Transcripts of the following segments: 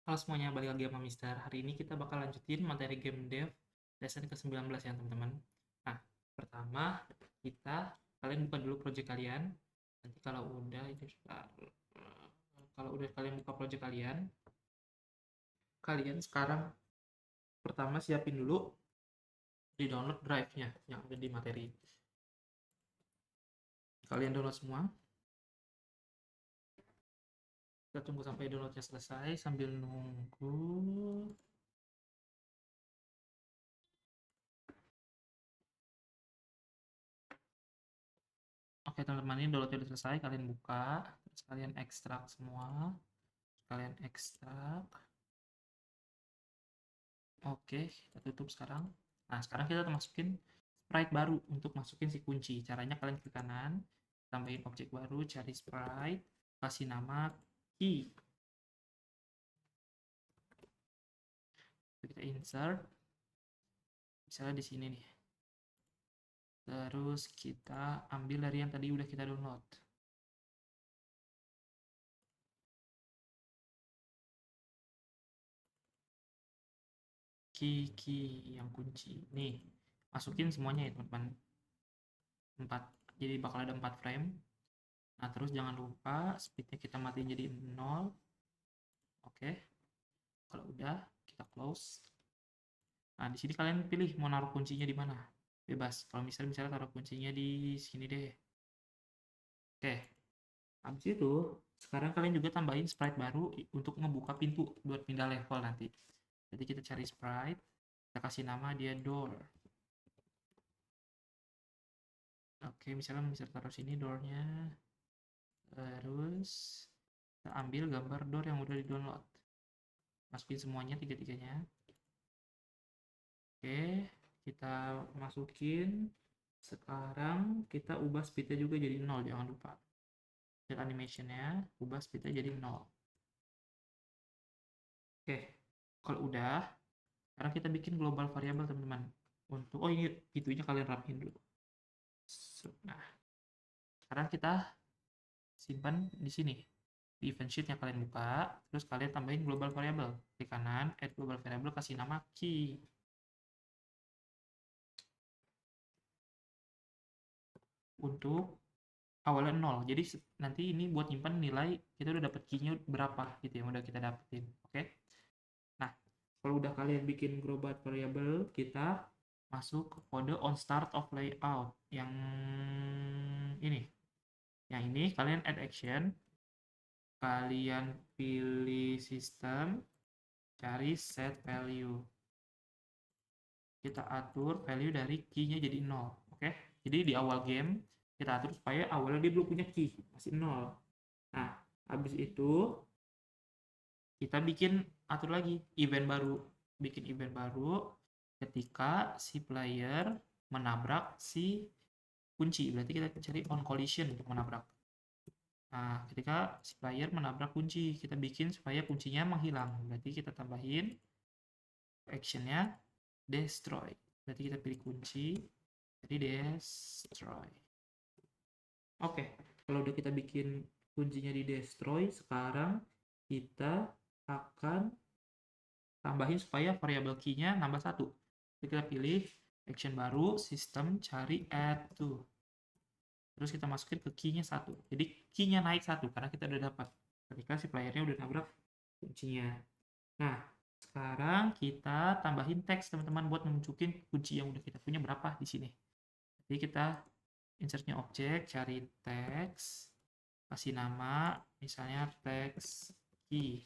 Halo semuanya, balik lagi sama Mister. Hari ini kita bakal lanjutin materi game dev lesson ke-19 ya teman-teman. Nah, pertama kalian buka dulu project kalian. Nanti kalau udah kalian buka project kalian sekarang pertama siapin dulu di download drive-nya yang ada di materi. Kalian download semua. Kita tunggu sampai downloadnya selesai sambil nunggu. Oke teman-teman, ini downloadnya udah selesai. Kalian buka, terus kalian ekstrak semua. Kalian ekstrak. Oke, kita tutup sekarang. Nah, sekarang kita masukin sprite baru untuk masukin si kunci. Caranya kalian klik kanan, tambahin objek baru, cari sprite, kasih nama key. Kita insert, misalnya di sini nih. Terus kita ambil dari yang tadi udah kita download. Key yang kunci. Nih, masukin semuanya ya teman-teman. 4. Jadi bakal ada 4 frame. Nah, terus jangan lupa speednya kita matiin jadi 0. Oke. Kalau udah, kita close. Nah, di sini kalian pilih mau naruh kuncinya di mana. Bebas. Kalau misalnya taruh kuncinya di sini deh. Oke. Habis itu, sekarang kalian juga tambahin sprite baru untuk ngebuka pintu buat pindah level nanti. Jadi kita cari sprite, kita kasih nama dia door. Oke, misalnya bisa taruh sini doornya. Terus kita ambil gambar door yang udah di-download. Masukin semuanya tiga-tiganya. Oke, kita masukin. Sekarang kita ubah speednya juga jadi 0, jangan lupa. Dan animationnya ubah speednya jadi 0. Oke, kalau udah, sekarang kita bikin global variable teman-teman. Oh ini itunya kalian rapiin dulu. Nah, sekarang kita simpan di sini. Di event sheet yang kalian buka, terus kalian tambahin global variable. Klik kanan, add global variable, kasih nama key. Untuk awalnya 0. Jadi nanti ini buat nyimpan nilai kita udah dapet key-nya berapa gitu yang udah kita dapetin. Oke. Nah, kalau udah kalian bikin global variable, kita masuk ke kode on start of layout yang ini. Yang ini kalian add action, kalian pilih sistem, cari set value. Kita atur value dari key-nya jadi 0. Oke. Jadi di awal game kita atur supaya awalnya dia belum punya key, masih 0. Nah, habis itu kita atur lagi event baru. Bikin event baru ketika si player menabrak si kunci. Berarti kita cari on collision untuk menabrak. Nah, ketika si player menabrak kunci, kita bikin supaya kuncinya menghilang. Berarti kita tambahin actionnya destroy. Berarti kita pilih kunci, jadi destroy. Oke, kalau udah kita bikin kuncinya di destroy, sekarang kita akan tambahin supaya variabel key-nya nambah 1. Jadi kita pilih action baru, sistem, cari add to. Terus kita masukin ke key-nya 1. Jadi key-nya naik 1 karena kita udah dapat ketika si player-nya udah nabrak kuncinya. Nah, sekarang kita tambahin teks teman-teman buat nunjukin kunci yang udah kita punya berapa di sini. Jadi kita insertnya objek, cari teks, kasih nama, misalnya teks key.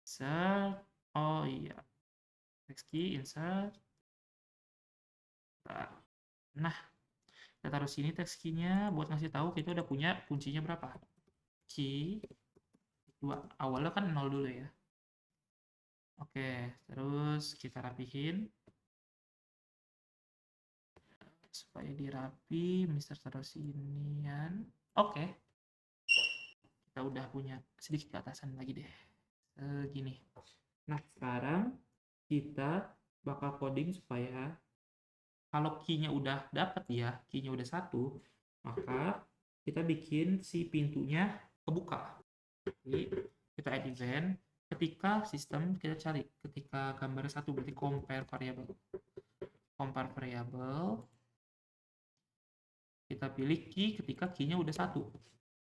Insert, oh iya, teks key, insert. Nah, kita taruh sini teks key-nya buat ngasih tahu kita udah punya kuncinya berapa. Key 2, awalnya kan 0 dulu ya. Oke, terus kita rapihin supaya dirapi, Mister taruh sinian. Oke, kita udah punya sedikit ke atasan lagi deh, segini. Nah, sekarang kita bakal coding supaya kalau key-nya udah dapet ya, key-nya udah 1, maka kita bikin si pintunya kebuka. Jadi kita add event, ketika sistem kita cari ketika gambar satu berarti compare variable kita pilih key ketika key-nya udah satu.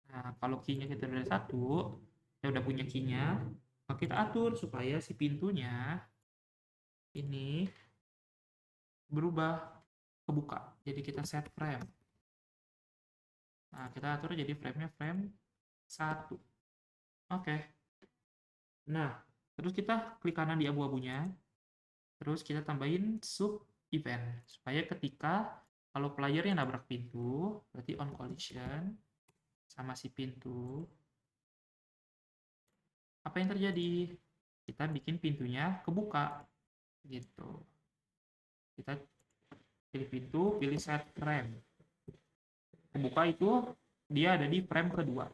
Nah, kalau key-nya kita udah satu, kita udah punya key-nya, maka kita atur supaya si pintunya ini berubah kebuka. Jadi kita set frame. Nah, kita atur jadi frame-nya frame 1. Oke. Nah, terus kita klik kanan di abu-abunya. Terus kita tambahin sub event supaya ketika kalau playernya nabrak pintu, berarti on collision sama si pintu, apa yang terjadi? Kita bikin pintunya kebuka, gitu. Kita pilih pintu, pilih set frame. Kebuka itu dia ada di frame kedua.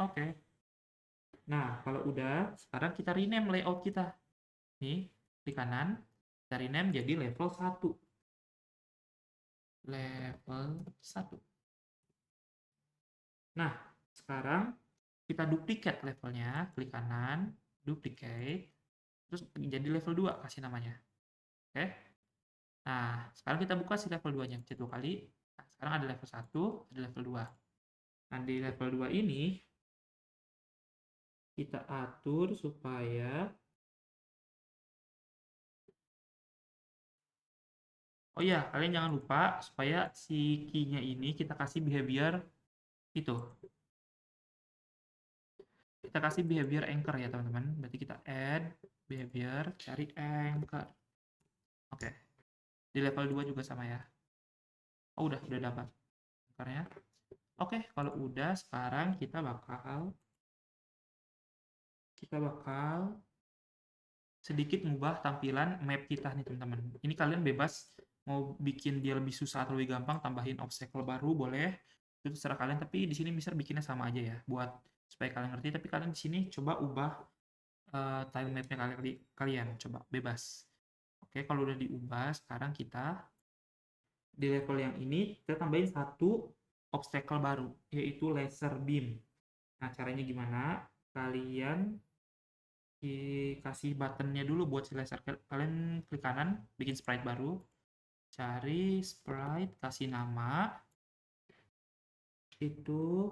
Oke. Nah, kalau udah, sekarang kita rename layout kita. Nih, klik kanan, kita rename jadi level 1. Level 1. Nah, sekarang kita duplicate levelnya, klik kanan, duplicate, terus jadi level 2, kasih namanya. Oke. Nah, sekarang kita buka si level 2-nya, pencet 2 kali. Nah, sekarang ada level 1, ada level 2. Nah, di level 2 ini, kita atur supaya oh iya, kalian jangan lupa supaya si key-nya ini kita kasih behavior itu. Kita kasih behavior anchor ya, teman-teman. Berarti kita add behavior, cari anchor. Oke. Di level 2 juga sama ya. Oh, udah dapat anchornya. Oke, kalau udah sekarang kita bakal sedikit mengubah tampilan map kita nih, teman-teman. Ini kalian bebas mau bikin dia lebih susah atau lebih gampang, tambahin obstacle baru boleh. Itu terserah kalian, tapi di sini bisa bikinnya sama aja ya, buat supaya kalian ngerti. Tapi kalian di sini coba ubah time map-nya kalian, coba bebas. Oke, kalau udah diubah, sekarang kita di level yang ini kita tambahin satu obstacle baru, yaitu laser beam. Nah, caranya gimana? Kalian kasih buttonnya dulu buat si laser. Kalian klik kanan, bikin sprite baru, cari sprite, kasih nama itu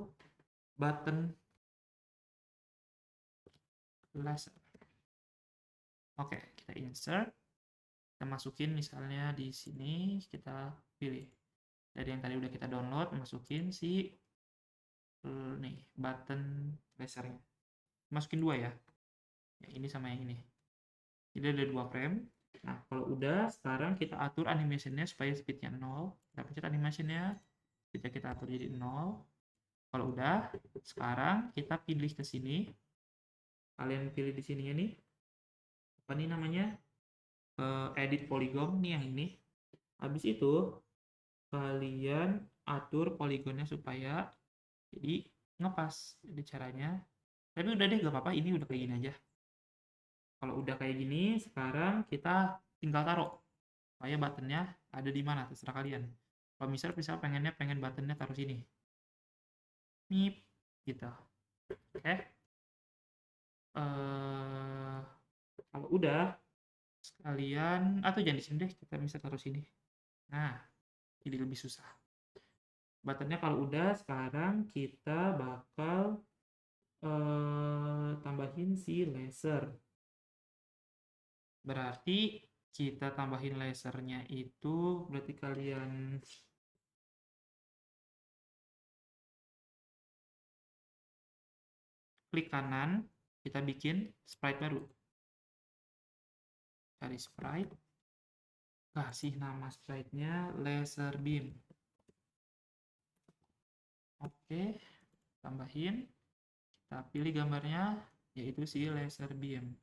button laser. Oke, kita insert, kita masukin misalnya di sini, kita pilih dari yang tadi udah kita download, masukin si nih button lasernya, masukin 2 ya, ini sama yang ini. Jadi ada 2 frame. Nah, kalau udah, sekarang kita atur animationnya supaya speednya 0. Kita pencet animationnya, speednya kita atur jadi 0. Kalau udah, sekarang kita pilih ke sini. Kalian pilih di sininya nih. Apa nih namanya? Edit polygon nih yang ini. Habis itu, kalian atur poligonnya supaya jadi ngepas. Jadi caranya. Tapi udah deh, gak apa-apa. Ini udah kayak gini aja. Kalau udah kayak gini, sekarang kita tinggal taruh supaya buttonnya ada di mana, terserah kalian. Kalau misal pengen buttonnya taruh sini, nip gitu. Oke. Kalau udah sekalian atau jangan di sini deh, kita bisa taruh sini. Nah, jadi lebih susah. Buttonnya kalau udah, sekarang kita bakal tambahin si laser. Berarti kita tambahin lasernya itu berarti kalian klik kanan, kita bikin sprite baru. Cari sprite, kasih nama sprite-nya laser beam. Oke, tambahin, kita pilih gambarnya, yaitu si laser beam.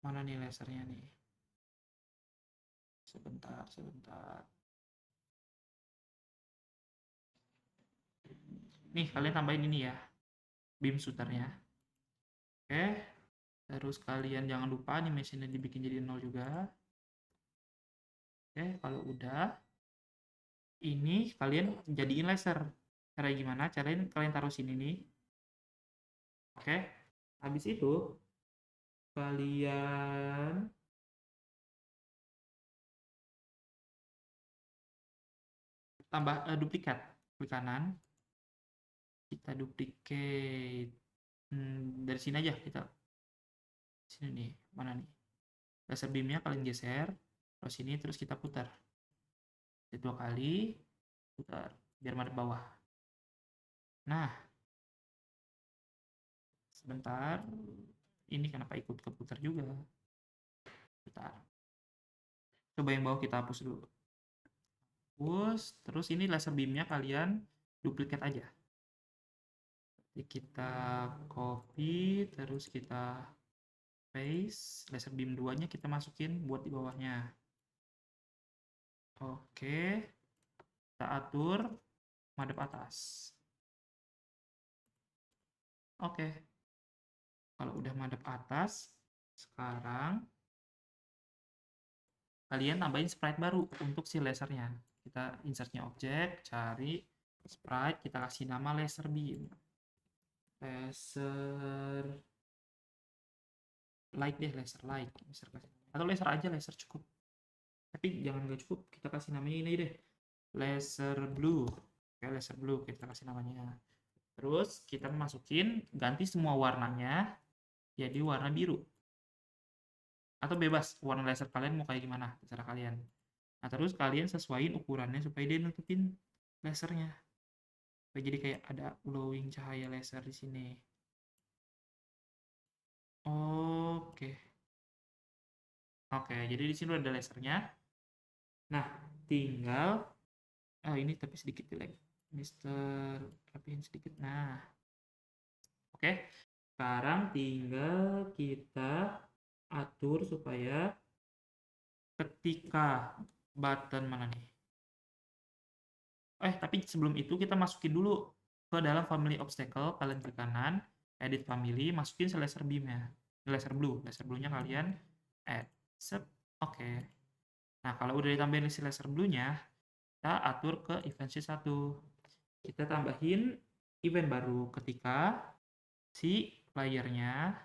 Mana nih lasernya nih? Sebentar. Nih, kalian tambahin ini ya, beam shooternya. Oke, terus kalian jangan lupa animationnya dibikin jadi 0 juga. Oke, kalau udah, ini kalian jadiin laser. Caranya gimana? Caranya kalian taruh sini nih. Oke, habis itu kalian tambah duplikat, klik kanan, kita duplicate. Dari sini aja kita, sini nih, mana nih, laser beamnya kalian geser terus sini, terus kita putar 2 kali, putar biar madep bawah. Nah, sebentar, ini kenapa ikut keputar juga, putar. Coba yang bawah kita hapus dulu, hapus. Terus ini laser beamnya kalian duplikat aja. Jadi kita copy, terus kita paste, laser beam 2-nya kita masukin buat di bawahnya. Oke, kita atur madep atas. Oke, kalau udah madep atas, sekarang kalian tambahin sprite baru untuk si lasernya. Kita insertnya objek, cari sprite, kita kasih nama laser beam. Laser light deh, laser light. Atau laser aja, laser cukup. Tapi jangan nggak cukup, kita kasih namanya ini deh, laser blue. Oke, laser blue kita kasih namanya. Terus kita masukin, ganti semua warnanya jadi warna biru. Atau bebas, warna laser kalian mau kayak gimana, terserah kalian. Nah, terus kalian sesuaiin ukurannya supaya dia nutupin lasernya. Supaya jadi kayak ada glowing cahaya laser di sini. Oke. Oke, jadi di sini udah ada lasernya. Nah, tinggal ini tapi sedikit jelek. Mister rapihin sedikit. Nah. Oke. Sekarang tinggal kita atur supaya ketika button mana nih? Tapi sebelum itu kita masukin dulu ke dalam family obstacle, kalian klik kanan, edit family, masukin laser beam-nya. Laser blue-nya kalian add. Set. Oke. Nah, kalau udah ditambahin si laser blue-nya, kita atur ke event sheet 1. Kita tambahin event baru ketika si playernya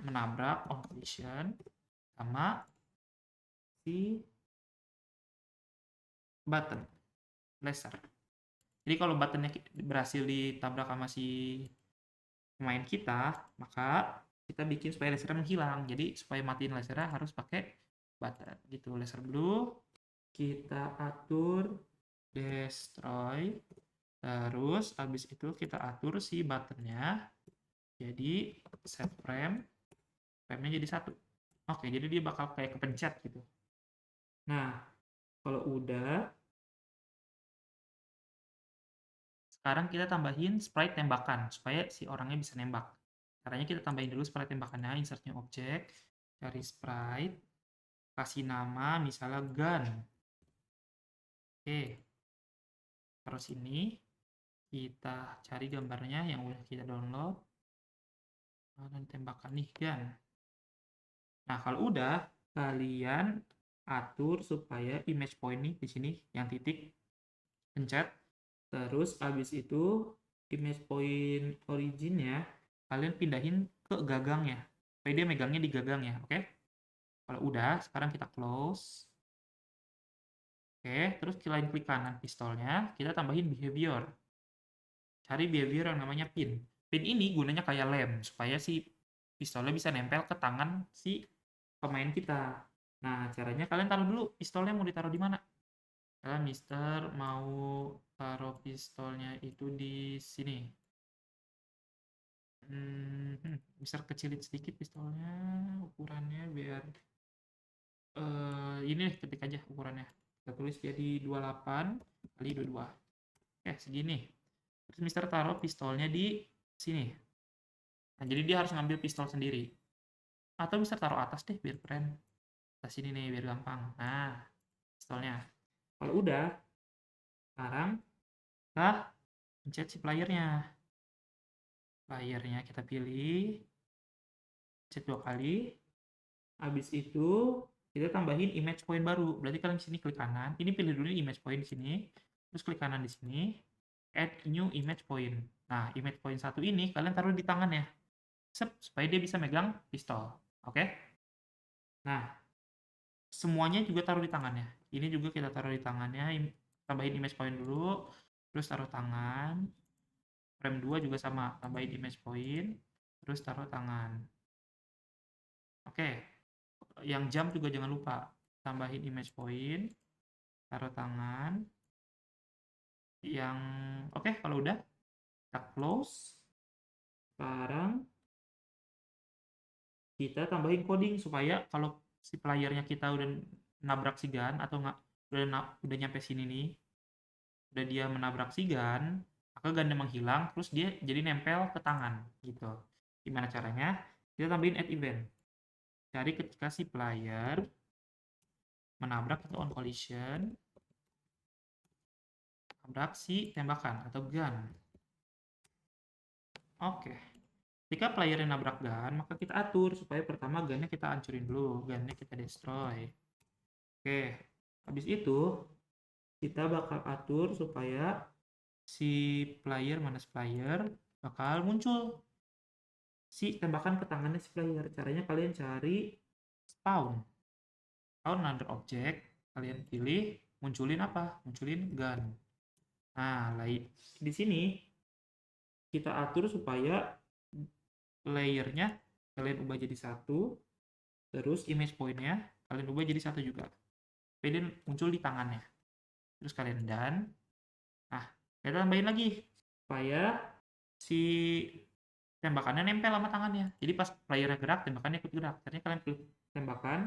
menabrak on collision sama si button laser. Jadi kalau buttonnya berhasil ditabrak sama si pemain kita, maka kita bikin supaya lasernya menghilang. Jadi supaya matiin lasernya harus pakai button gitu. Laser blue kita atur destroy, terus habis itu kita atur si buttonnya jadi set frame-nya jadi 1. Oke, jadi dia bakal kayak kepencet gitu. Nah, kalau udah, sekarang kita tambahin sprite tembakan supaya si orangnya bisa nembak. Caranya kita tambahin dulu sprite tembakannya, insertnya objek, cari sprite, kasih nama misalnya gun. Oke. Terus ini kita cari gambarnya yang udah kita download. Dan tembakan nih gun. Nah, kalau udah, kalian atur supaya image point nih di sini yang titik pencet. Terus habis itu image point originnya kalian pindahin ke gagangnya. Supaya dia megangnya di gagangnya, oke? Kalau udah, sekarang kita close. Oke, terus kalian klik kanan pistolnya, kita tambahin behavior. Cari behavior yang namanya pin. Pin ini gunanya kayak lem, supaya si pistolnya bisa nempel ke tangan si pemain kita. Nah, caranya kalian taruh dulu pistolnya mau ditaruh di mana. Kalian Mister mau taruh pistolnya itu di sini. Mister kecilin sedikit pistolnya, ukurannya biar ini deh, ketik aja ukurannya. Kita tulis jadi 28 kali 22. Segini. Terus Mister taruh pistolnya di sini. Nah, jadi dia harus ngambil pistol sendiri. Atau Mister taruh atas deh biar keren. Atas sini nih biar gampang. Nah, pistolnya. Kalau udah, sekarang kita pencet si playernya. Playernya kita pilih, pencet 2 kali. Habis itu kita tambahin image point baru. Berarti kalian di sini klik kanan. Ini pilih dulu image point di sini. Terus klik kanan di sini. Add new image point. Nah, image point 1 ini kalian taruh di tangannya. supaya dia bisa megang pistol. Oke? Nah, semuanya juga taruh di tangannya. Ini juga kita taruh di tangannya, tambahin image point dulu, terus taruh tangan. Frame 2 juga sama, tambahin image point, terus taruh tangan. Oke, yang jump juga jangan lupa, tambahin image point, taruh tangan. Yang oke, kalau udah, kita close. Sekarang kita tambahin coding supaya kalau si playernya kita udah nabrak si gun atau nggak udah nyampe sini nih, udah dia menabrak si gun, maka gunnya menghilang, terus dia jadi nempel ke tangan gitu. Gimana caranya? Kita tambahin add event. Cari ketika si player menabrak atau on collision, nabrak si tembakan atau gun. Oke. Ketika player yang nabrak gun, maka kita atur supaya pertama gunnya kita hancurin dulu, gunnya kita destroy. Oke. Habis itu kita bakal atur supaya si player bakal muncul si tembakan ke tangannya si player. Caranya kalian cari spawn another object, kalian pilih, munculin apa? Munculin gun. Nah, di sini kita atur supaya layernya kalian ubah jadi 1, terus image point-nya kalian ubah jadi 1 juga. Supaya muncul di tangannya. Terus kalian done. Nah, kita tambahin lagi supaya si tembakannya nempel sama tangannya. Jadi pas playernya gerak, tembakannya ikut gerak. Caranya kalian pilih tembakan,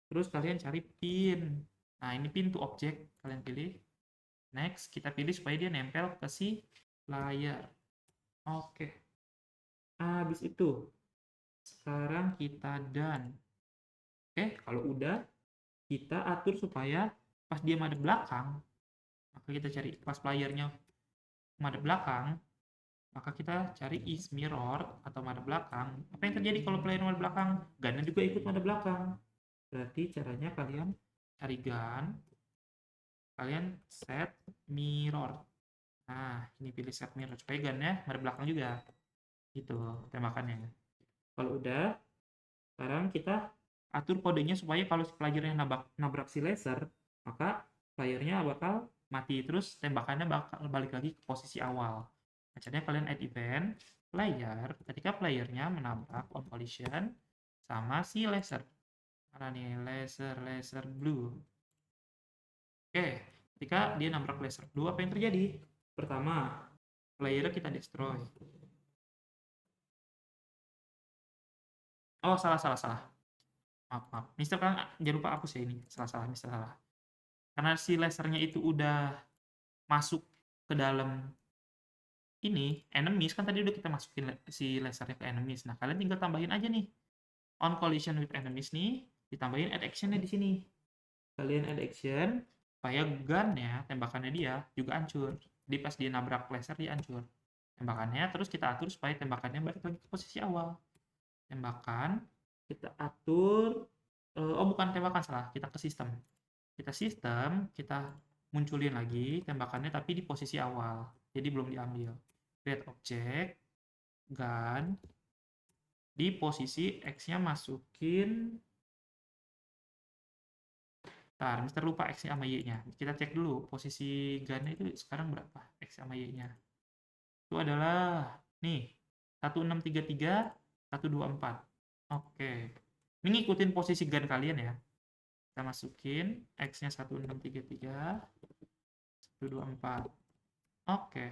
terus kalian cari pin. Nah, ini pin to object, kalian pilih. Next, kita pilih supaya dia nempel ke si player. Oke. Habis itu, sekarang kita done. Oke, kalau udah, kita atur supaya pas dia madep belakang, maka kita cari pas playernya madep belakang, maka kita cari is mirror atau madep belakang. Apa yang terjadi kalau player madep belakang? Gunnya juga ikut madep belakang. Berarti caranya kalian cari gun, kalian set mirror. Nah, ini pilih set mirror supaya gunnya madep belakang juga. Gitu tembakannya. Kalau udah, sekarang kita atur kodenya supaya kalau si playernya nabrak si laser, maka playernya bakal mati, terus tembakannya bakal balik lagi ke posisi awal. Nah, caranya kalian add event player ketika playernya menabrak on collision sama si laser. Mana nih laser blue. Oke, ketika dia nabrak laser blue, apa yang terjadi? Pertama, playernya kita destroy. Oh, salah. Maaf. Mister kan jangan lupa hapus ya ini. Salah, Mister salah. Karena si lasernya itu udah masuk ke dalam ini enemies, kan tadi udah kita masukin si lasernya ke enemies. Nah, kalian tinggal tambahin aja nih on collision with enemies nih, ditambahin add actionnya di sini. Kalian add action supaya gunnya, tembakannya dia juga hancur. Jadi pas dia nabrak laser dia hancur tembakannya, terus kita atur supaya tembakannya balik lagi ke posisi awal. Tembakan kita atur, bukan tembakan, salah, kita ke sistem. Kita munculin lagi tembakannya tapi di posisi awal, jadi belum diambil. Create object, gun, di posisi X-nya masukin, ntar, Mister lupa X-nya sama Y-nya. Kita cek dulu posisi gun-nya itu sekarang berapa X sama Y-nya. Itu adalah nih 1633 124. Oke, ini ngikutin posisi gun kalian ya. Kita masukin X-nya 1633 124. Oke,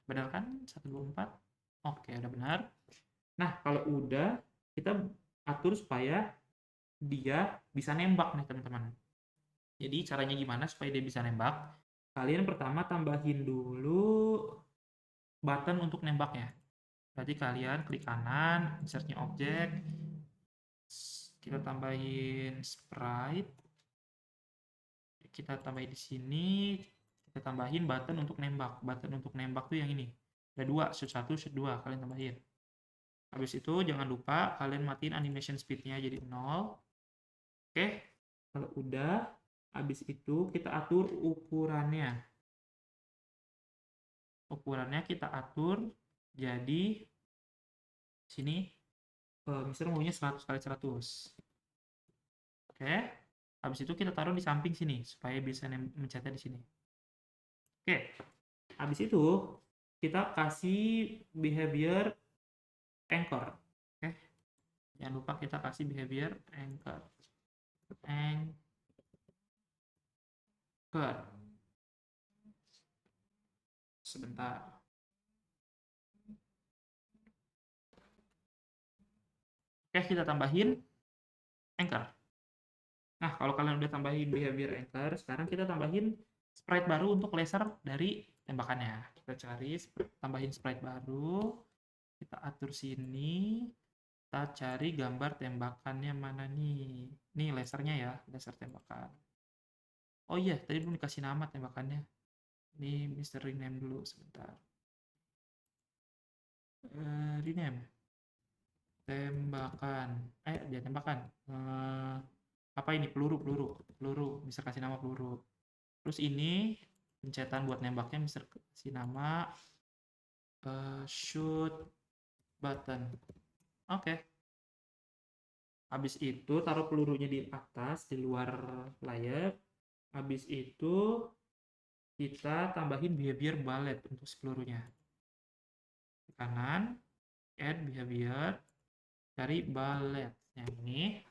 benar kan 124? Oke, udah benar. Nah, kalau udah, kita atur supaya dia bisa nembak nih teman-teman. Jadi caranya gimana supaya dia bisa nembak? Kalian pertama tambahin dulu button untuk nembaknya. Berarti kalian klik kanan, insertnya objek, kita tambahin sprite, kita tambahin di sini, kita tambahin button untuk nembak. Button untuk nembak tuh yang ini. Ada 2, shoot 1, shoot 2, kalian tambahin. Habis itu jangan lupa kalian matiin animation speed-nya jadi 0. Oke, kalau udah, habis itu kita atur ukurannya. Ukurannya kita atur jadi Sini misalnya maunya 100 kali 100. Oke. Habis itu kita taruh di samping sini supaya bisa mencetnya di sini. Oke. Habis itu kita kasih behavior anchor. Oke. Jangan lupa kita kasih behavior anchor. Anchor. Sebentar. Oke, kita tambahin anchor. Nah, kalau kalian udah tambahin behavior anchor, sekarang kita tambahin sprite baru untuk laser dari tembakannya. Kita cari, tambahin sprite baru, kita atur sini, kita cari gambar tembakannya mana nih. Nih lasernya ya, laser tembakan. Oh iya, tadi belum dikasih nama tembakannya. Ini Mr. Rename dulu sebentar. Rename. Tembakan. Dia tembakan. Apa ini? Peluru. Bisa kasih nama peluru. Terus ini pencetan buat nembaknya bisa kasih nama shoot button. Oke. Habis itu taruh pelurunya di atas, di luar layar. Habis itu kita tambahin behavior bullet untuk si pelurunya. Di kanan, add behavior, cari bulletnya ini.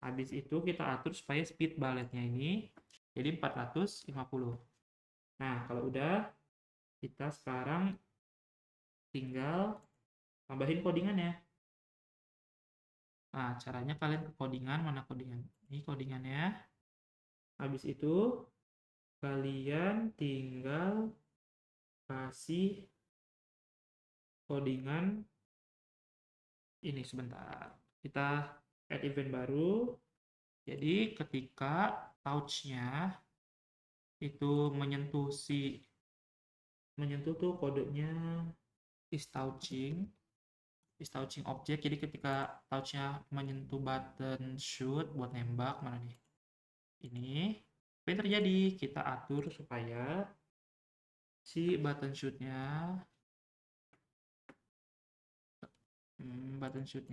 Habis itu kita atur supaya speed bulletnya ini jadi 450. Nah, kalau udah, kita sekarang tinggal tambahin codingannya. Nah, caranya kalian ke codingan, mana codingan? Ini codingannya. Habis itu kalian tinggal kasih codingan ini sebentar. Kita add event baru. Jadi ketika touch-nya itu menyentuh tuh kodenya is touching object. Jadi ketika touch-nya menyentuh button shoot buat nembak, mana nih? Ini apa yang terjadi? Kita atur supaya si button shoot-nya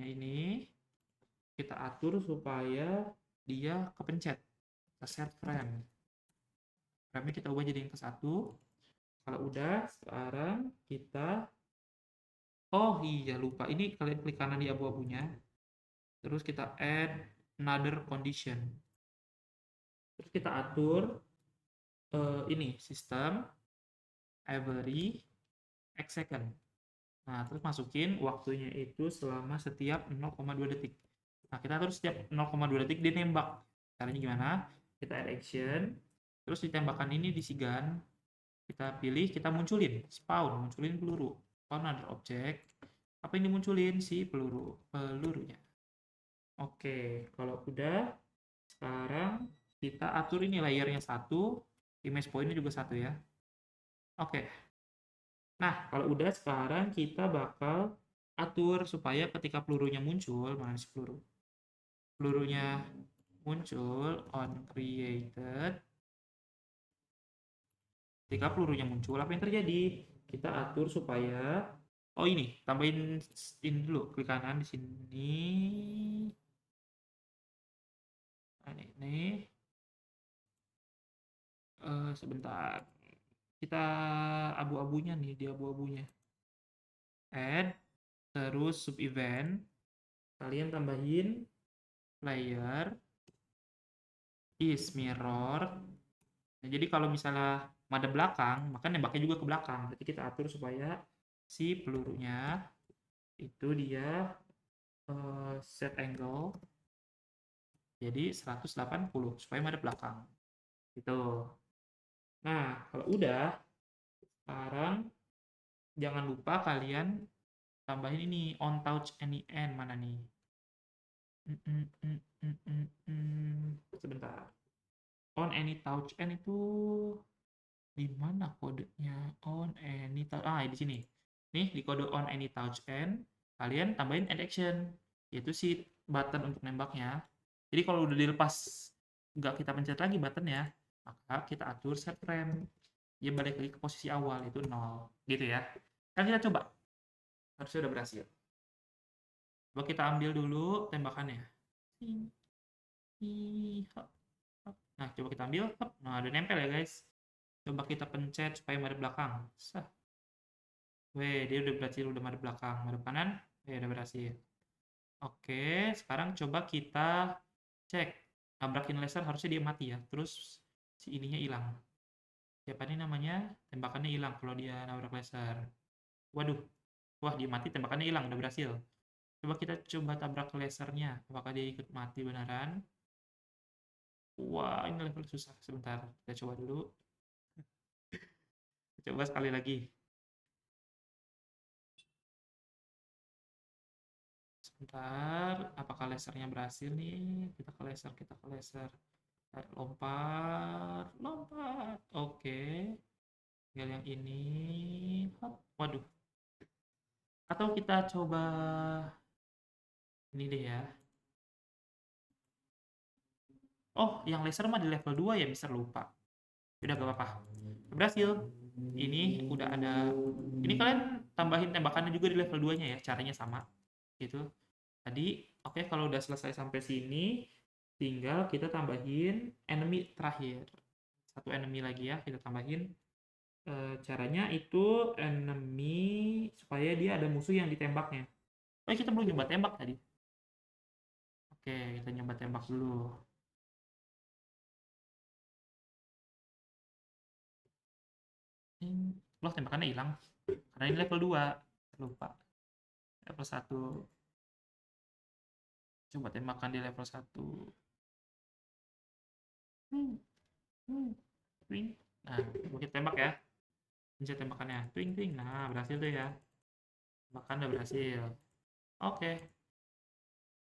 ini kita atur supaya dia kepencet. Kita set frame. Frame-nya kita ubah jadi yang ke-1. Kalau udah, sekarang kita oh iya lupa. Ini kalian klik kanan di abu-abunya. Terus kita add another condition. Terus kita atur ini sistem every X second. Nah, terus masukin waktunya itu selama setiap 0,2 detik. Nah, kita atur setiap 0,2 detik dia nembak. Caranya gimana? Kita add action. Terus di tembakan ini di si gun, kita pilih, kita munculin munculin peluru. Spawn another object. Apa yang dimunculin? Si pelurunya. Oke, kalau udah, sekarang kita atur ini layernya 1, image point-nya juga 1 ya. Oke. Nah, kalau udah, sekarang kita bakal atur supaya ketika pelurunya muncul, mana sih peluru? Pelurunya muncul on created. Ketika pelurunya muncul, apa yang terjadi? Kita atur supaya oh ini, tambahin ini dulu, klik kanan di sini. Nah, ini sebentar. Kita abu-abunya nih, di abu-abunya. Add, terus sub event. Kalian tambahin layer is mirror. Nah, jadi kalau misalnya madep belakang, maka nembaknya juga ke belakang. Berarti kita atur supaya si pelurunya itu dia set angle jadi 180 supaya madep belakang. Gitu. Nah, kalau udah, sekarang jangan lupa kalian tambahin ini on touch any end mana nih? Sebentar. On any touch end itu di mana kodenya? On any touch di sini. Nih di kode on any touch end kalian tambahin add action, yaitu si button untuk nembaknya. Jadi kalau udah dilepas nggak kita pencet lagi buttonnya, maka kita atur set frame. Dia balik lagi ke posisi awal itu 0 gitu ya. Kan kita coba. Harusnya udah berhasil. Coba kita ambil dulu tembakannya. Nah, coba kita ambil. Nah, ada nempel ya guys. Coba kita pencet supaya madep belakang. Sah. Weh, dia udah berhasil, udah madep belakang. Madep kanan, udah berhasil. Oke, sekarang coba kita cek. Nabrakin laser harusnya dia mati ya. Terus si ininya hilang. Siapa nih namanya? Tembakannya hilang kalau dia nabrak laser. Waduh. Wah, dia mati, tembakannya hilang, udah berhasil. Coba kita coba tabrak lasernya. Apakah dia ikut mati beneran? Wah, ini level susah. Sebentar, kita coba dulu. Coba sekali lagi. Sebentar, apakah lasernya berhasil nih? Kita ke laser, kita ke laser. Lompat, lompat. Oke. Tinggal yang ini. Hop. Waduh. Atau kita coba ini deh ya. Oh, yang laser mah di level 2 ya, Mister lupa. Udah gak apa-apa. Berhasil. Ini udah ada. Ini kalian tambahin tembakannya juga di level 2-nya ya. Caranya sama. Gitu. Tadi, oke, kalau udah selesai sampai sini, tinggal kita tambahin enemy terakhir. Satu enemy lagi ya, kita tambahin. Caranya itu enemy supaya dia ada musuh yang ditembaknya. Oh, kita belum nyoba tembak tadi. Oke, kita nyoba tembak dulu. Loh, tembakannya hilang. Karena ini level 2. Lupa. Level 1. Coba tembakan di level 1. Twing. Nah, coba kita tembak ya. Pencet tembakannya. Twing, twing. Nah, berhasil tuh ya. Tembakan udah berhasil. Oke.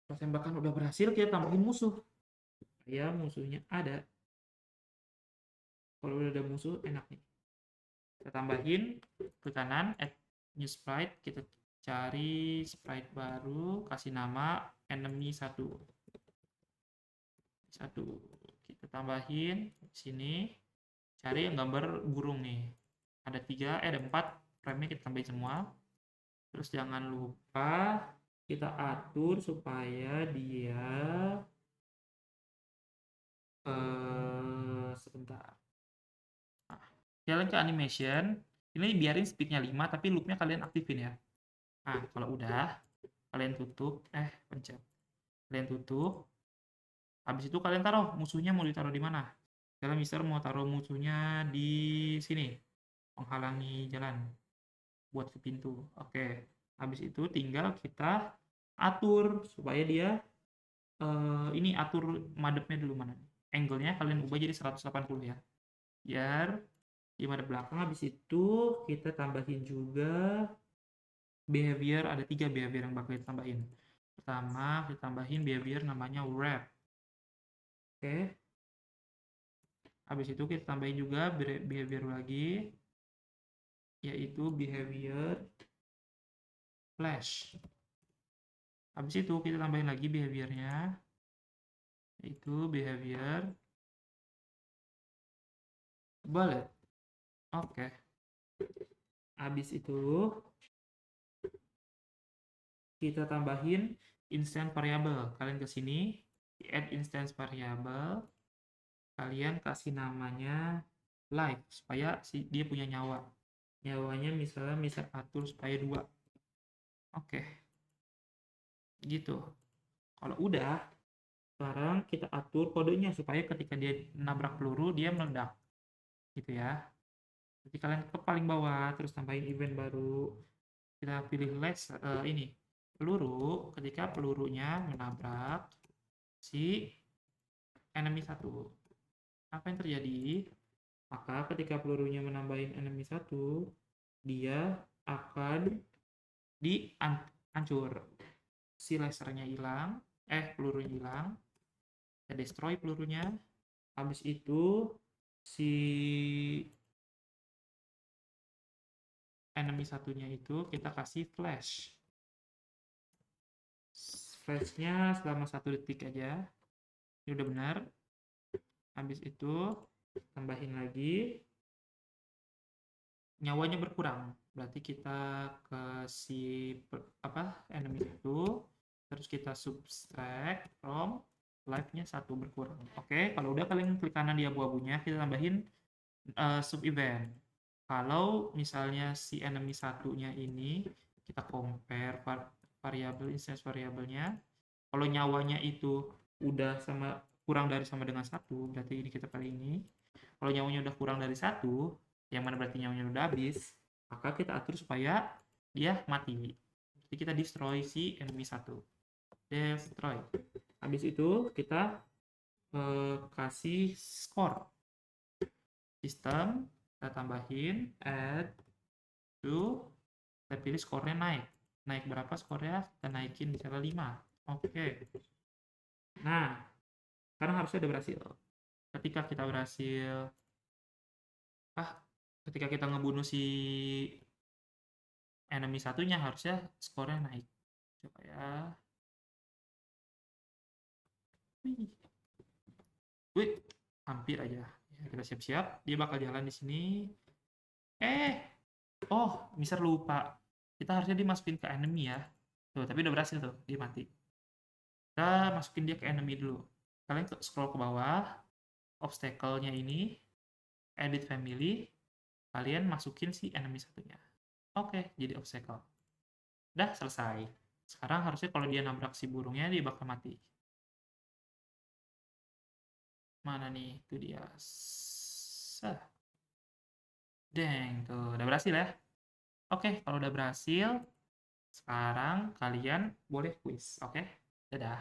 Pas tembakan udah berhasil, kita tambahin musuh. Ya, musuhnya ada. Kalau udah ada musuh, enak nih. Kita tambahin ke kanan, add new sprite. Kita cari sprite baru, kasih nama enemy 1. Kita tambahin di sini, cari yang gambar burung nih. Ada 3, ada 4 frame-nya kita tambahin semua. Terus jangan lupa kita atur supaya dia sebentar. Nah, kalian ke animation, ini biarin speednya 5 tapi loopnya kalian aktifin ya. Nah, kalau udah kalian tutup, pencet. Kalian tutup. Habis itu kalian taruh musuhnya mau ditaruh di mana. Kalian Mister mau taruh musuhnya di sini, menghalangi jalan buat ke pintu. Oke. Habis itu tinggal kita atur supaya dia ini atur madepnya dulu mana. Angle-nya kalian ubah jadi 180 ya. Biar di madep belakang. Habis itu kita tambahin juga behavior, ada 3 behavior yang bakal kita tambahin. Pertama, kita tambahin behavior namanya wrap. Oke. Habis itu kita tambahin juga behavior lagi, yaitu behavior flash. Habis itu kita tambahin lagi behaviornya, yaitu behavior bullet. Oke. Habis itu kita tambahin instance variable. Kalian ke sini, add instance variable. Kalian kasih namanya life supaya dia punya nyawa. Nyawanya misalnya atur supaya 2. Oke. Gitu. Kalau udah, sekarang kita atur kodenya supaya ketika dia nabrak peluru dia meledak. Gitu ya. Jadi kalian ke paling bawah terus tambahin event baru. Kita pilih ini peluru ketika pelurunya menabrak si enemy 1. Apa yang terjadi? Maka ketika pelurunya menambahin enemy 1, dia akan dihancur. Si lasernya hilang, pelurunya hilang. Kita destroy pelurunya. Habis itu si enemy satunya itu kita kasih flash. Flashnya selama 1 detik aja. Ini udah benar. Habis itu tambahin lagi, nyawanya berkurang. Berarti kita ke si enemy itu terus kita subtract from life-nya 1 berkurang. Oke, kalau udah kalian klik kanan di abu-abunya, kita tambahin sub event. Kalau misalnya si enemy satunya ini kita compare variabel instance variabelnya, kalau nyawanya itu udah kurang dari sama dengan 1, berarti ini kita kali ini. Kalau nyawanya udah kurang dari 1, yang mana berarti nyawanya udah habis, maka kita atur supaya dia mati. Jadi kita destroy si enemy 1. Destroy. Habis itu kita kasih score. Sistem, kita tambahin add to, kita pilih skornya naik. Naik berapa skornya? Kita naikin misalnya 5. Oke. Nah, sekarang harusnya udah berhasil. Ketika kita berhasil, ketika kita ngebunuh si enemy satunya, harusnya skornya naik. Coba ya. Wih, hampir aja. Ya, kita siap-siap. Dia bakal jalan di sini. Oh, mister lupa. Kita harusnya dimasukin ke enemy ya. Tuh, tapi udah berhasil tuh, dia mati. Kita masukin dia ke enemy dulu. Kalian scroll ke bawah, obstacle-nya ini, edit family, kalian masukin si enemy satunya. Oke, jadi obstacle. Udah selesai. Sekarang harusnya kalau dia nabrak si burungnya, dia bakal mati. Mana nih? Itu dia. Deng, tuh udah berhasil ya. Oke, kalau udah berhasil, sekarang kalian boleh quiz. Oke, dadah.